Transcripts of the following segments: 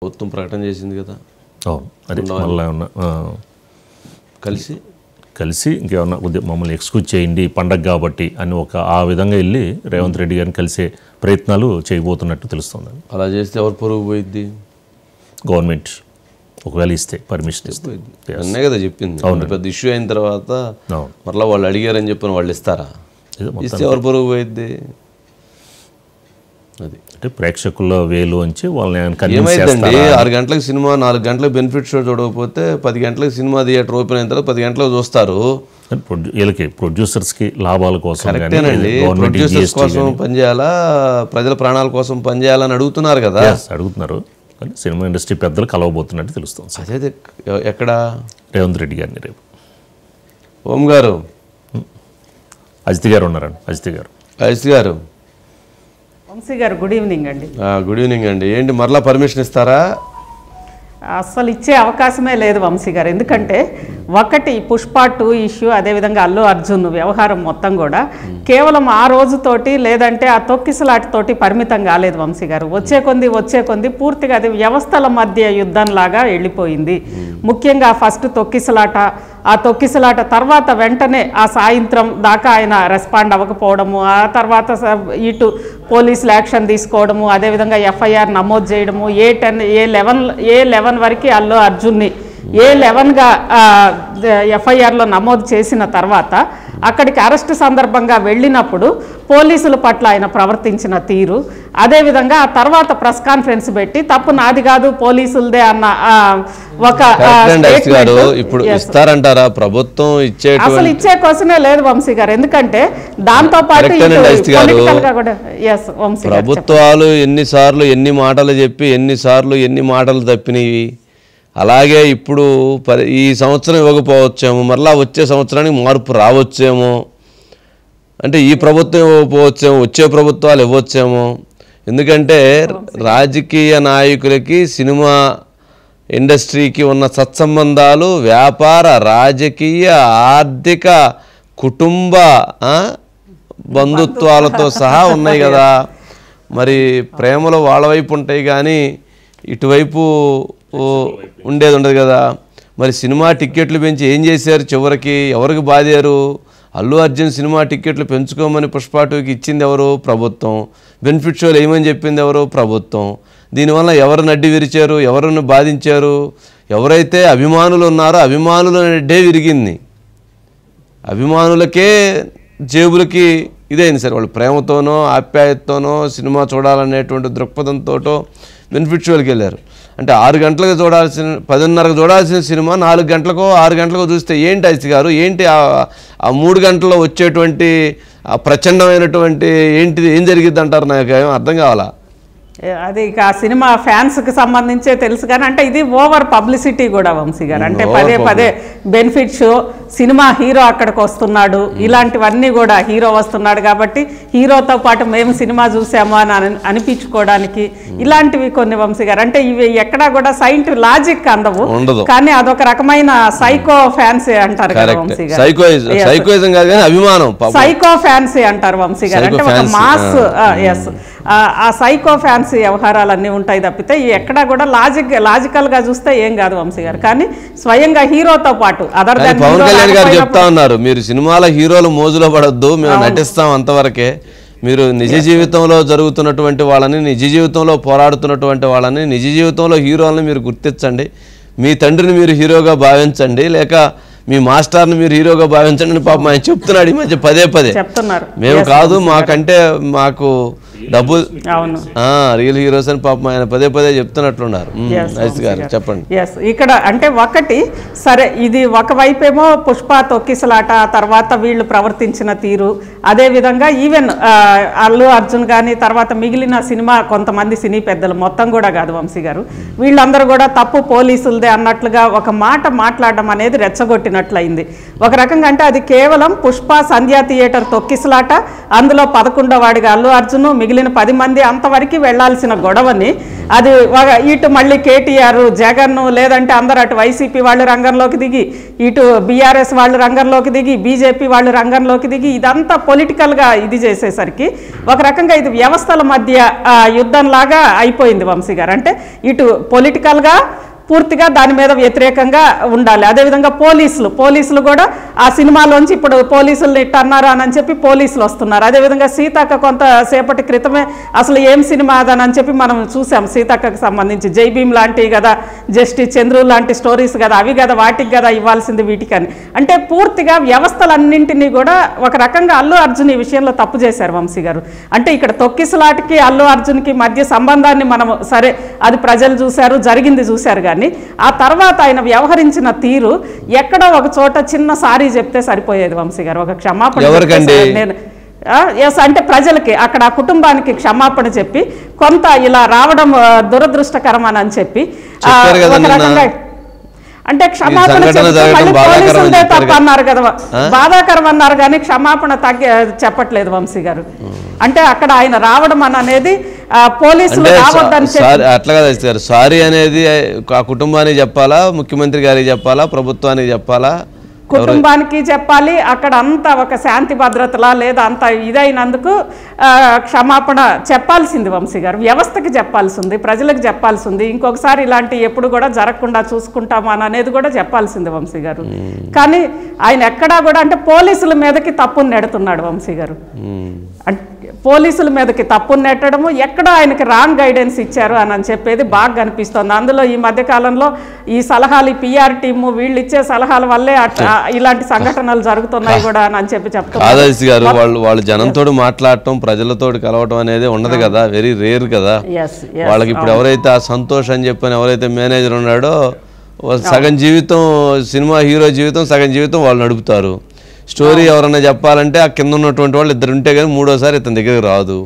ప్రభుత్వం ప్రకటన చేసింది కదా. అవును, అది మళ్ళీ ఉన్న కలిసి ఇంకేమన్నా కొద్దిగా మమ్మల్ని ఎక్స్క్యూజ్ చేయండి పండగ కాబట్టి అని ఆ విధంగా వెళ్ళి రేవంత్ రెడ్డి గారిని కలిసే ప్రయత్నాలు చేయబోతున్నట్టు తెలుస్తుంది. అలా చేస్తే ఎవరు పొరుగు పోయిద్ది? గవర్నమెంట్ ఒకవేళ ఇస్తే, పర్మిషన్ ఇస్తే అన్నే కదా చెప్పింది. పెద్ద ఇష్యూ అయిన తర్వాత మరలా వాళ్ళు అడిగారని చెప్పిన వాళ్ళు ఇస్తారా? ఇస్తే ఎవరు పొరుగు పోయిద్ది? అది అంటే ప్రేక్షకుల వేలు ఉంచి వాళ్ళని ఏమైందండి, 6 గంటలకు సినిమా 4 గంటలకు బెనిఫిట్ షో చూడకపోతే 10 గంటలకు సినిమా థియేటర్ ఓపెన్ అయిన తర్వాత 10 గంటలకు చూస్తారు. వీళ్ళకి ప్రొడ్యూసర్స్కి లాభాల కోసం, ప్రొడ్యూసర్స్ కోసం పనిచేయాలా, ప్రజల ప్రాణాల కోసం పనిచేయాలని అడుగుతున్నారు కదా. అడుగుతున్నారు. సినిమా ఇండస్ట్రీ పెద్దలు కలవబోతున్నట్టు తెలుస్తుంది. అదే ఎక్కడ? రేవంత్ రెడ్డి గారిని రేపు. ఓం గారు, అజిత్ గారు ఉన్నారండి. అజిత్ గారు వంశీ గారు, గుడ్ ఈవినింగ్ అండి. గుడ్ ఈవినింగ్ అండి. ఏంటి మరలా పర్మిషన్ ఇస్తారా? అస్సలు ఇచ్చే అవకాశమే లేదు వంశీ గారు. ఎందుకంటే ఒకటి పుష్ప 2 ఇష్యూ, అదేవిధంగా అల్లు అర్జున్ వ్యవహారం మొత్తం కూడా కేవలం ఆ రోజుతోటి లేదంటే ఆ తొక్కిసలాటతోటి పరిమితం కాలేదు వంశీ గారు. వచ్చే కొంది పూర్తిగా అది వ్యవస్థల మధ్య యుద్ధంలాగా వెళ్ళిపోయింది. ముఖ్యంగా ఫస్ట్ తొక్కిసలాట, ఆ తొక్కిసలాట తర్వాత వెంటనే ఆ సాయంత్రం దాకా ఆయన రెస్పాండ్ అవ్వకపోవడము, ఆ తర్వాత ఇటు పోలీసులు యాక్షన్ తీసుకోవడము, అదేవిధంగా ఎఫ్ఐఆర్ నమోదు చేయడము, ఏ11 వరకు అల్లు అర్జున్ని A11గా ఎఫ్ఐఆర్లో నమోదు చేసిన తర్వాత అక్కడికి అరెస్టు సందర్భంగా వెళ్ళినప్పుడు పోలీసుల పట్ల ఆయన ప్రవర్తించిన తీరు, అదేవిధంగా ఆ తర్వాత ప్రెస్ కాన్ఫరెన్స్ పెట్టి తప్పు నాది కాదు పోలీసులదే అన్న ఒక ఇప్పుడు ఇస్తారంటారా? ప్రభుత్వం అసలు ఇచ్చే క్వశ్చనే లేదు వంశీ గారు. ఎందుకంటే దాంతో పాటు ప్రభుత్వాలు ఎన్నిసార్లు ఎన్ని మాటలు చెప్పి ఎన్ని మాటలు తప్పినవి. అలాగే ఇప్పుడు ఈ సంవత్సరం ఇవ్వకపోవచ్చేమో, మరలా వచ్చే సంవత్సరానికి మార్పు రావచ్చేమో. అంటే ఈ ప్రభుత్వం ఇవ్వకపోవచ్చేమో, వచ్చే ప్రభుత్వాలు ఇవ్వచ్చేమో. ఎందుకంటే రాజకీయ నాయకులకి సినిమా ఇండస్ట్రీకి ఉన్న సత్సంబంధాలు వ్యాపార, రాజకీయ, ఆర్థిక, కుటుంబ బంధుత్వాలతో సహా ఉన్నాయి కదా. మరి ప్రేమలు వాళ్ళ వైపు ఉంటాయి కానీ ఇటువైపు ఉండేది ఉండదు కదా. మరి సినిమా టిక్కెట్లు పెంచి ఏం చేశారు? చివరికి ఎవరికి బాధారు? అల్లు అర్జున్ సినిమా టిక్కెట్లు పెంచుకోమని పుష్ప 2కి ఇచ్చింది ఎవరు? ప్రభుత్వం. బెనిఫిట్ షోలు ఏమని చెప్పింది ఎవరు? ప్రభుత్వం. దీనివల్ల ఎవరు నడ్డి విరిచారు? ఎవరిని బాధించారు? ఎవరైతే అభిమానులు ఉన్నారో అభిమానుల నడ్డే విరిగింది. అభిమానులకే జేబులకి ఇదైంది సార్. వాళ్ళు ప్రేమతోనో ఆప్యాయతతోనో సినిమా చూడాలనేటువంటి దృక్పథంతోటో బెనిఫిట్ షోలకి వెళ్ళారు. అంటే 6 గంటలకు చూడాల్సిన 10:30కు చూడాల్సిన సినిమా 4 గంటలకో 6 గంటలకో చూస్తే ఏంటి అజిత్ గారు? ఏంటి ఆ 3 గంటల్లో వచ్చేటువంటి ఆ ప్రచండమైనటువంటి ఏం జరిగిద్ది అంటారు? నాకు ఏం అర్థం కావాలా. అది ఇక ఆ సినిమా ఫ్యాన్స్కి సంబంధించే తెలుసు కానీ అంటే ఇది ఓవర్ పబ్లిసిటీ కూడా వంశీ గారు. అంటే పదే బెనిఫిట్ షో, సినిమా హీరో అక్కడికి వస్తున్నాడు, ఇలాంటివన్నీ కూడా హీరో వస్తున్నాడు కాబట్టి హీరోతో పాటు మేము సినిమా చూసాము అని అనిపించుకోవడానికి ఇలాంటివి కొన్ని వంశీ గారు. అంటే ఇవి ఎక్కడా కూడా సైంటిఫిక్ లాజిక్ అందవు, కానీ అదొక రకమైన సైకో ఫ్యాన్సీ అంటారు కదా వంశీ గారు. సైకో ఫ్యాన్సీ అంటారు వంశీ గారు. అంటే ఒక మాస్ ఆ సైకో ఫ్యాన్సీ వ్యవహారాలన్నీ ఉంటాయి తప్పితే ఎక్కడా కూడా లాజికల్గా చూస్తే ఏం కాదు వంశీ గారు. కానీ స్వయంగా హీరోతో పాటు పవన్ కళ్యాణ్ గారు చెప్తా ఉన్నారు, మీరు సినిమాల హీరోలు మోజులో పడొద్దు, మేము నటిస్తాం అంతవరకే. మీరు నిజ జీవితంలో జరుగుతున్నటువంటి వాళ్ళని, నిజ జీవితంలో పోరాడుతున్నటువంటి వాళ్ళని, నిజ జీవితంలో హీరోలను మీరు గుర్తించండి. మీ తండ్రిని మీరు హీరోగా భావించండి, లేక మీ మాస్టర్ని మీరు హీరోగా భావించండి అని పాపం ఆయన చెప్తున్నాడు ఈ మధ్య పదే చెప్తున్నారు. మేము కాదు, మాకు డబ్బు రియల్ హీరోస్ అని పాపం ఆయన పదే చెప్తున్నట్లున్నారు. చెప్పండి. ఇక్కడ అంటే ఒకటి సరే, ఇది ఒకవైపేమో పుష్ప తొక్కిసలాట, తర్వాత వీళ్ళు ప్రవర్తించిన తీరు, అదేవిధంగా ఈవెన్ అల్లు అర్జున్ కానీ తర్వాత మిగిలిన సినిమా కొంతమంది సినీ పెద్దలు మొత్తం కూడా కాదు వంశీ గారు, వీళ్ళందరూ కూడా తప్పు పోలీసులదే అన్నట్లుగా ఒక మాట మాట్లాడడం అనేది రెచ్చగొట్టినట్లయింది ఒక రకంగా. అంటే అది కేవలం పుష్ప సంధ్యా థియేటర్ తొక్కిసలాట, అందులో 11వ వాడిగా అల్లు అర్జున్, మిగిలిన 10 మంది అంతవరకు వెళ్లాల్సిన గొడవని అది ఇటు మళ్ళీ కేటీఆర్, జగన్, లేదంటే అందరు అటు వైసీపీ వాళ్ళు రంగంలోకి దిగి, ఇటు బీఆర్ఎస్ వాళ్ళు రంగంలోకి దిగి, బీజేపీ వాళ్ళు రంగంలోకి దిగి, ఇదంతా పొలిటికల్గా ఇది చేసేసరికి ఒక రకంగా ఇది వ్యవస్థల మధ్య యుద్ధంలాగా అయిపోయింది వంశీ గారు. అంటే ఇటు పొలిటికల్గా పూర్తిగా దాని మీద వ్యతిరేకంగా ఉండాలి. అదేవిధంగా పోలీసులు కూడా ఆ సినిమాలోంచి ఇప్పుడు పోలీసులు ఇట్ట అన్నారు అని చెప్పి పోలీసులు వస్తున్నారు. అదేవిధంగా సీతక్క కొంతసేపటి క్రితమే అసలు ఏం సినిమా అదని చెప్పి మనం చూసాం. సీతక్కకు సంబంధించి జై భీమ్ లాంటివి కదా, జస్టిస్ చంద్రు లాంటి స్టోరీస్ కదా, అవి కదా వాటికి కదా ఇవ్వాల్సింది వీటికని. అంటే పూర్తిగా వ్యవస్థలన్నింటినీ కూడా ఒక రకంగా అల్లు అర్జున్ ఈ విషయంలో తప్పు చేశారు వంశీ గారు. అంటే ఇక్కడ తొక్కిసలాటకి అల్లు అర్జున్కి మధ్య సంబంధాన్ని మనం సరే అది ప్రజలు చూశారు, జరిగింది చూశారు, కానీ ఆ తర్వాత ఆయన వ్యవహరించిన తీరు ఎక్కడో ఒక చోట చిన్న సారీ చెప్తే సరిపోయేది వంశీ గారు. ఒక క్షమాపణ అంటే ప్రజలకి అక్కడ ఆ కుటుంబానికి క్షమాపణ చెప్పి కొంత ఇలా రావడం దురదృష్టకరం అని చెప్పి ఒక రకంగా అంటే క్షమాపణ పోలీసులదే తప్ప అన్నారు కదా, బాధాకరం అన్నారు కానీ క్షమాపణ చెప్పట్లేదు వంశీ గారు. అంటే అక్కడ ఆయన రావడం అనేది పోలీసులు రావద్దని అట్లా కదా సారీ అనేది ఆ కుటుంబానికి చెప్పాలా, ముఖ్యమంత్రి గారికి చెప్పాలా, ప్రభుత్వానికి చెప్పాలా, కుటుంబానికి చెప్పాలి. అక్కడ అంత ఒక శాంతి భద్రతలా లేదా అంత ఇదైనందుకు క్షమాపణ చెప్పాల్సింది వంశీ గారు. వ్యవస్థకి చెప్పాల్సింది, ప్రజలకు చెప్పాల్సింది, ఇంకొకసారి ఇలాంటి ఎప్పుడు కూడా జరగకుండా చూసుకుంటామా అనేది కూడా చెప్పాల్సింది వంశీ గారు. కానీ ఆయన ఎక్కడా కూడా అంటే పోలీసుల మీదకి తప్పును నెడుతున్నాడు వంశీ గారు. పోలీసుల మీదకి తప్పును నెట్టడము, ఎక్కడో ఆయనకి రాంగ్ గైడెన్స్ ఇచ్చారు అని చెప్పేది బాగా కనిపిస్తుంది. అందులో ఈ మధ్యకాలంలో ఈ సలహాలు పిఆర్ టీము వీళ్ళు ఇచ్చే సలహాల వల్లే ఇలాంటి సంఘటనలు జరుగుతున్నాయి కూడా అని చెప్పి చెప్తున్నారు. వాళ్ళు జనంతో మాట్లాడటం, ప్రజలతో కలవటం అనేది ఉండదు కదా, వెరీ రేర్ కదా. వాళ్ళకి ఇప్పుడు ఎవరైతే ఆ సంతోష్ అని చెప్పని ఎవరైతే మేనేజర్ ఉన్నాడో సగం జీవితం సినిమా హీరో జీవితం సగం జీవితం వాళ్ళు నడుపుతారు. స్టోరీ ఎవరన్నా చెప్పాలంటే ఆ కింద ఉన్నటువంటి వాళ్ళు ఇద్దరు ఉంటే కానీ మూడోసారి ఇతని దగ్గరికి రాదు.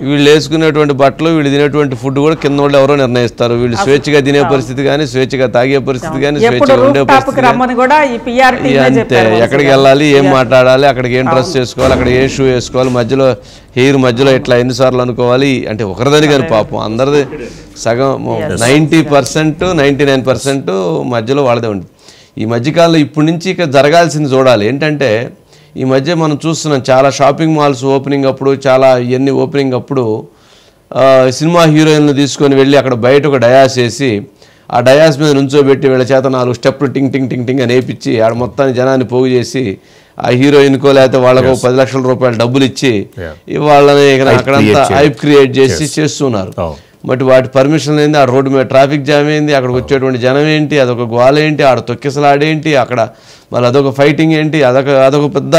వీళ్ళు వేసుకునేటువంటి బట్టలు, వీళ్ళు తినేటువంటి ఫుడ్ కూడా కింద వాళ్ళు ఎవరో నిర్ణయిస్తారు. వీళ్ళు స్వేచ్ఛగా తినే పరిస్థితి కానీ, స్వేచ్ఛగా తాగే పరిస్థితి కానీ, స్వేచ్ఛగా ఉండే పరిస్థితి అంతే. ఎక్కడికి వెళ్ళాలి, ఏం మాట్లాడాలి, అక్కడికి ఏం డ్రెస్ చేసుకోవాలి, అక్కడ ఏ షూ వేసుకోవాలి, మధ్యలో హెయిర్ మధ్యలో ఇట్లా ఎన్నిసార్లు అనుకోవాలి. అంటే ఒకరిదని కానీ పాపం అందరిది సగం 90% 99% మధ్యలో వాళ్ళదే ఉంటుంది. ఈ మధ్యకాలంలో ఇప్పటి నుంచి ఇక జరగాల్సింది చూడాలి. ఏంటంటే ఈ మధ్య మనం చూస్తున్నాం చాలా షాపింగ్ మాల్స్ ఓపెనింగ్ అప్పుడు, చాలా ఇవన్నీ ఓపెనింగ్ అప్పుడు సినిమా హీరోయిన్లు తీసుకొని వెళ్ళి అక్కడ బయట ఒక డయాస్ వేసి ఆ డయాస్ మీద నుంచోబెట్టి వీళ్ళ చేత 4 స్టెప్లు టింగ్ టింగ్ టింగ్ టింగ్ అని వేయించి ఆడ మొత్తాన్ని జనాన్ని పోగు చేసి ఆ హీరోయిన్కో లేకపోతే వాళ్ళకు 10 లక్షల రూపాయలు డబ్బులు ఇచ్చి వాళ్ళని అక్కడంతా హైప్ క్రియేట్ చేసి చేస్తున్నారు. బట్ వాటి పర్మిషన్ ఏంది, ఆ రోడ్డు మీద ట్రాఫిక్ జామ్ ఏంది, అక్కడికి వచ్చేటువంటి జనం ఏంటి, అదొక గోల ఏంటి, ఆడ తొక్కిసలాడేంటి, అక్కడ మళ్ళీ అదొక ఫైటింగ్ ఏంటి, అదొక పెద్ద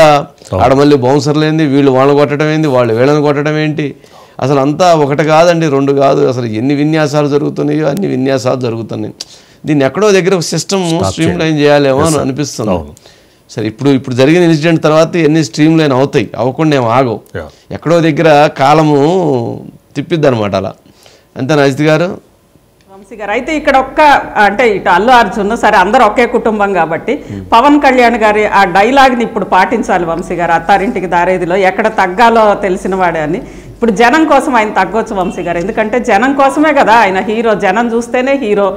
ఆడ మళ్ళీ బౌన్సర్లు ఏంది, వీళ్ళు వాళ్ళని కొట్టడం ఏంది, వాళ్ళు వీళ్ళని కొట్టడం ఏంటి, అసలు అంతా ఒకటి కాదండి, 2 కాదు, అసలు ఎన్ని విన్యాసాలు జరుగుతున్నాయో అన్ని విన్యాసాలు జరుగుతున్నాయి. దీన్ని ఎక్కడో దగ్గర ఒక సిస్టమ్ స్ట్రీమ్ లైన్ చేయాలేమో అని అనిపిస్తుంది. సరే ఇప్పుడు జరిగిన ఇన్సిడెంట్ తర్వాత ఎన్ని స్ట్రీమ్ లైన్ అవుతాయి, అవ్వకుండా ఏం ఆగవు. ఎక్కడో దగ్గర కాలము తిప్పిద్ది అనమాట. అలా అంతేనా అజిత్ గారు? వంశీ గారు అయితే ఇక్కడ అంటే ఇటు అల్లు అర్జున్ సరే అందరూ ఒకే కుటుంబం కాబట్టి పవన్ కళ్యాణ్ గారి ఆ డైలాగ్ని ఇప్పుడు పాటించాలి వంశీ గారు. అత్తారింటికి దారేదిలో ఎక్కడ తగ్గాలో తెలిసిన వాడే అని. ఇప్పుడు జనం కోసం ఆయన తగ్గొచ్చు వంశీ గారు, ఎందుకంటే జనం కోసమే కదా ఆయన హీరో. జనం చూస్తేనే హీరో.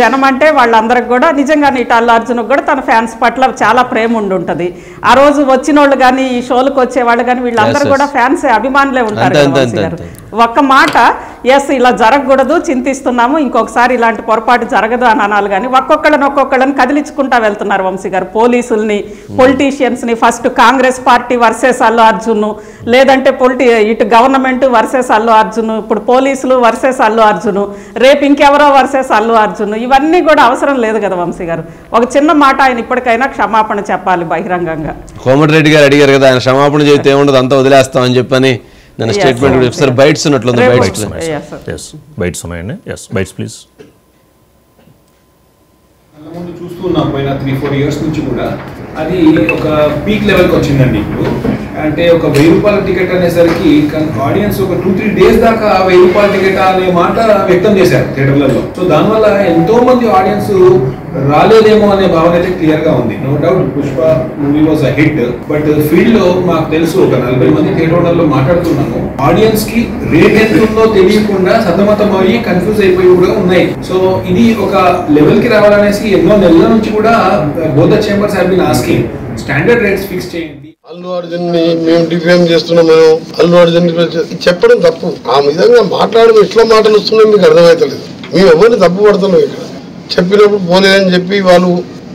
జనం అంటే వాళ్ళందరికి కూడా నిజంగానే ఇటు అల్లు అర్జున్కి కూడా తన ఫ్యాన్స్ పట్ల చాలా ప్రేమ ఉంటుంది. ఆ రోజు వచ్చిన వాళ్ళు కానీ ఈ షోలకు వచ్చేవాళ్ళు కానీ వీళ్ళందరూ కూడా ఫ్యాన్స్ అభిమానులే ఉంటారు వంశీ గారు. ఒక్క మాట ఎస్ ఇలా జరగకూడదు, చింతిస్తున్నాము, ఇంకొకసారి ఇలాంటి పొరపాటు జరగదు అని అనాలి. కానీ ఒక్కొక్కళ్ళని కదిలించుకుంటా వెళ్తున్నారు వంశీ గారు. పోలీసుల్ని, పొలిటీషియన్స్ని, first Congress party versus Allu Arjun, లేదంటే ఇటు గవర్నమెంట్ వర్సెస్ అల్లు అర్జున్, ఇప్పుడు పోలీసులు వర్సెస్ అల్లు అర్జున్, రేపు ఇంకెవరో వర్సెస్ అల్లు అర్జున్. ఇవన్నీ కూడా అవసరం లేదు కదా వంశీ గారు. ఒక చిన్న మాట ఆయన ఇప్పటికైనా క్షమాపణ చెప్పాలి బహిరంగంగా. కోమటిరెడ్డి గారు అడిగారు కదా, ఆయన క్షమాపణ చెబితే ఏముండదు అంతా వదిలేస్తామని చెప్పని నేను స్టేట్మెంట్ సార్ బైట్స్ ఉన్నట్లుంది. బైట్స్ ఉన్నాయండి. Bytes please. ముందు చూస్తున్నాం పోయిన 3-4 ఇయర్స్ నుంచి కూడా అది ఒక పీక్ లెవెల్కి వచ్చిందండి. ఇప్పుడు అంటే ఒక 1000 రూపాయల టికెట్ అనేసరికి ఆడియన్స్ ఒక 2-3 డేస్ దాకా 1000 రూపాయల టికెట్ అనే మాట వ్యక్తం చేశారు థియేటర్లలో. సో దానివల్ల ఎంతో మంది ఆడియన్స్ రాలేదేమో అనే భావన అయితే క్లియర్ గా ఉంది. No doubt Pushpa movie was a hit, but field లో మాకు తెలుసు ఒక 40 మంది థియేటర్లలో మాట్లాడుతున్నాము, ఆడియన్స్ కి రేట్ ఎంత ఉందో తెలియకుండా సతమతం అయ్యి కన్ఫ్యూజ్ అయిపోయి కూడా ఉన్నాయి. సో ఇది ఒక లెవెల్ కి రావాలనేసి ఎన్నో నెలల నుంచి కూడా both the chambers have been asking standard rates fix చేయండి. అల్లు అర్జున్ని మేము డిఫేమ్ చేస్తున్నాం, మేము అల్లు అర్జున్ చెప్పడం తప్పు. ఆ విధంగా మాట్లాడడం ఇట్లా మాటలు వస్తున్నాయి మీకు అర్థమవుతలేదు. మేము ఎవరిని తప్పు పడుతున్నాం ఇక్కడ. చెప్పినప్పుడు పోలేదని చెప్పి వాళ్ళు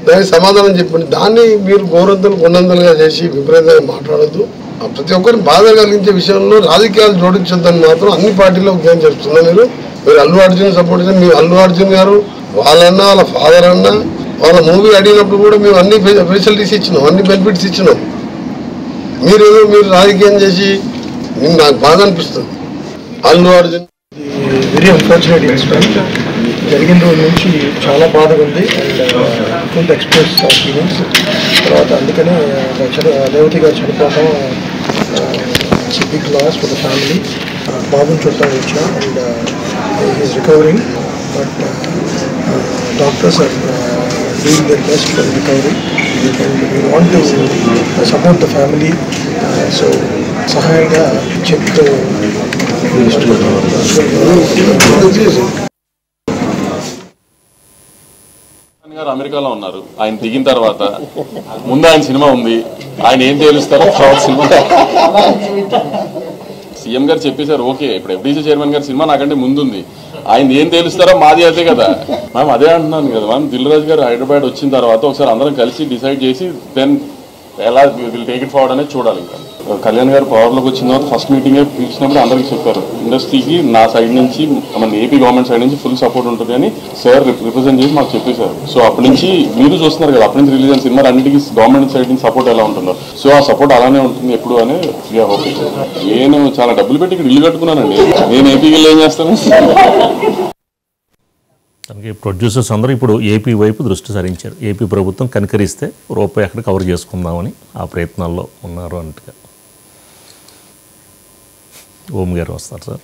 దానికి సమాధానం చెప్పండి. దాన్ని మీరు గౌరవంతులు కొండంతలుగా చేసి విపరీతంగా మాట్లాడద్దు. ప్రతి ఒక్కరిని బాధ కలిగించే విషయంలో రాజకీయాలు జోడించొద్దని మాత్రం అన్ని పార్టీలో ఉద్యోగం చేస్తున్నారు. మీరు అల్లు అర్జున్ సపోర్ట్ చేసి మీరు అల్లు అర్జున్ గారు వాళ్ళన్నా వాళ్ళ ఫాదర్ అన్నా వాళ్ళ మూవీ అడిగినప్పుడు కూడా మేము అన్ని ఫెసిలిటీస్ ఇచ్చినాం, అన్ని బెనిఫిట్స్ ఇచ్చినాం. మీరు రాజకీయం చేసి నాకు బాధ అనిపిస్తుంది. Allu Arjun very unfortunate incident జరిగిన రోజు నుంచి చాలా బాధగా ఉంది అండ్ ఫుల్ ఎక్స్ప్రెస్ ఫీలింగ్స్. తర్వాత అందుకనే రేవతి గారు చనిపోవడం big loss for the family. బాబుని చూడటానికి వచ్చా and is recovering, but doctors are doing their best for the recovery and we want to support the family. So సహాయంగా చెక్ గారు అమెరికాలో ఉన్నారు. ఆయన దిగిన తర్వాత ముందు ఆయన సినిమా ఉంది, ఆయన ఏం తేలుస్తారో తర్వాత సినిమా సీఎం గారు చెప్పేశారు. ఓకే, ఇప్పుడు ఎఫ్డీసీ చైర్మన్ గారి సినిమా నాకంటే ముందుంది, ఆయన ఏం తేలుస్తారో మాది అదే కదా మ్యామ్. అదే అంటున్నాను కదా మ్యామ్, దిల్ రాజు గారు హైదరాబాద్ వచ్చిన తర్వాత ఒకసారి అందరం కలిసి డిసైడ్ చేసి దెన్ ఎలా విల్ టేక్ ఇట్ ఫార్వర్డ్ అనేది చూడాలి. ఇంకా కళ్యాణ్ గారు పవర్లోకి వచ్చిన తర్వాత ఫస్ట్ మీటింగే పిలిచినప్పుడు అందరికీ చెప్పారు, ఇండస్ట్రీకి నా సైడ్ నుంచి మన ఏపీ గవర్నమెంట్ సైడ్ నుంచి ఫుల్ సపోర్ట్ ఉంటుంది అని సార్ రిప్రజెంట్ చేసి మాకు చెప్పేశారు. సో అప్పటి నుంచి మీరు చూస్తున్నారు కదా, అప్పటి నుంచి రిలీజ్ అయిన సినిమా అన్నిటికీ గవర్నమెంట్ సైడ్ నుంచి సపోర్ట్ ఎలా ఉంటుందో, సో ఆ సపోర్ట్ అలానే ఉంటుంది ఎప్పుడు అని వీఆర్ హోపింగ్. నేను చాలా డబ్బులు పెట్టి ఇక్కడ ఇల్లు కట్టుకున్నానండి, నేను ఏపీకి వెళ్ళి ఏం చేస్తాను. దానికి ప్రొడ్యూసర్స్ అందరూ ఇప్పుడు ఏపీ వైపు దృష్టి సారించారు. ఏపీ ప్రభుత్వం కనికరిస్తే రూపాయి అక్కడ కవర్ చేసుకుందామని ఆ ప్రయత్నాల్లో ఉన్నారు అన్నట్టుగా. ఓం గారు వస్తారు సార్.